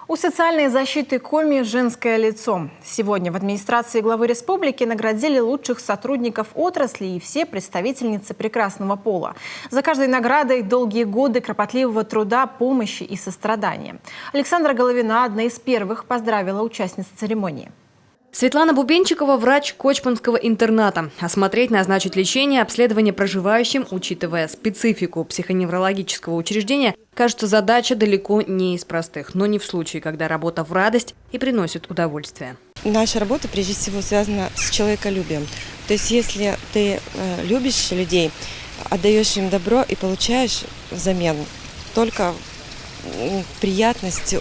У социальной защиты Коми «Женское лицо». Сегодня в администрации главы республики наградили лучших сотрудников отрасли и все представительницы прекрасного пола. За каждой наградой долгие годы кропотливого труда, помощи и сострадания. Александра Головина, одна из первых, поздравила участниц церемонии. Светлана Бубенчикова – врач Кочманского интерната. Осмотреть, назначить лечение, обследование проживающим, учитывая специфику психоневрологического учреждения, кажется, задача далеко не из простых, но не в случае, когда работа в радость и приносит удовольствие. Наша работа прежде всего связана с человеколюбием. То есть если ты любишь людей, отдаешь им добро и получаешь взамен только приятность,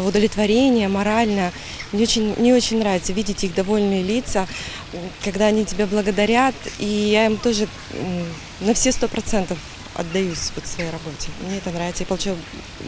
удовлетворение моральное. Мне очень нравится видеть их довольные лица, когда они тебя благодарят, и я им тоже на все 100% отдаюсь своей работе. Мне это нравится, я получаю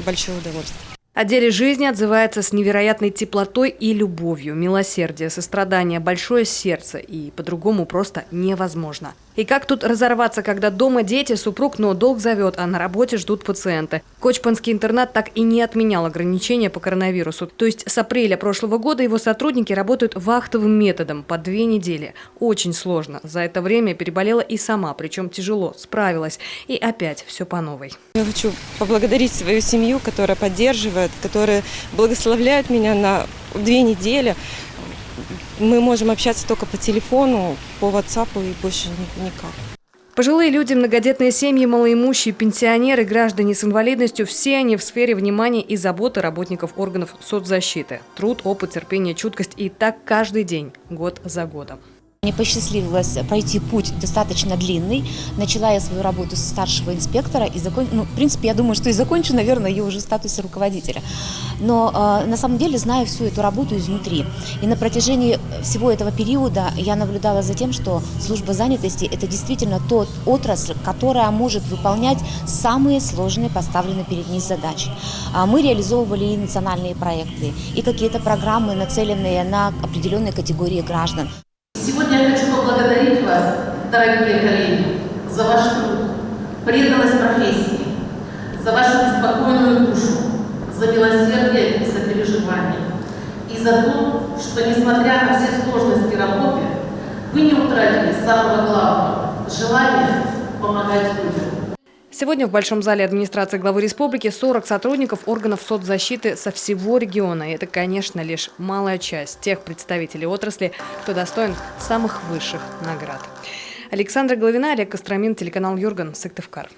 большое удовольствие. О деле жизни отзывается с невероятной теплотой и любовью, милосердие, сострадание, большое сердце, и по-другому просто невозможно. И как тут разорваться, когда дома дети, супруг, но долг зовет, а на работе ждут пациенты? Кочманский интернат так и не отменял ограничения по коронавирусу. То есть с апреля прошлого года его сотрудники работают вахтовым методом по 2 недели. Очень сложно. За это время переболела и сама, причем тяжело, справилась. И опять все по новой. Я хочу поблагодарить свою семью, которая поддерживает, которая благословляет меня на 2 недели. Мы можем общаться только по телефону, по WhatsApp и больше никак. Пожилые люди, многодетные семьи, малоимущие, пенсионеры, граждане с инвалидностью – все они в сфере внимания и заботы работников органов соцзащиты. Труд, опыт, терпение, чуткость и так каждый день, год за годом. Мне посчастливилось пройти путь достаточно длинный. Начала я свою работу со старшего инспектора и в принципе, я думаю, что и закончу, наверное, ее уже в статусе руководителя. Но на самом деле знаю всю эту работу изнутри. И на протяжении всего этого периода я наблюдала за тем, что служба занятости – это действительно тот отрасль, которая может выполнять самые сложные поставленные перед ней задачи. Мы реализовывали и национальные проекты, и какие-то программы, нацеленные на определенные категории граждан. Сегодня я хочу поблагодарить вас, дорогие коллеги, за ваш труд, преданность профессии, за вашу беспокойную душу, за милосердие и сопереживание. И за то, что, несмотря на все сложности работы, вы не утратили самого главного – желание помогать людям. Сегодня в Большом зале администрации главы республики 40 сотрудников органов соцзащиты со всего региона. И это, конечно, лишь малая часть тех представителей отрасли, кто достоин самых высших наград. Александра Головина, Олег Костромин, телеканал Юрган, Сыктывкар.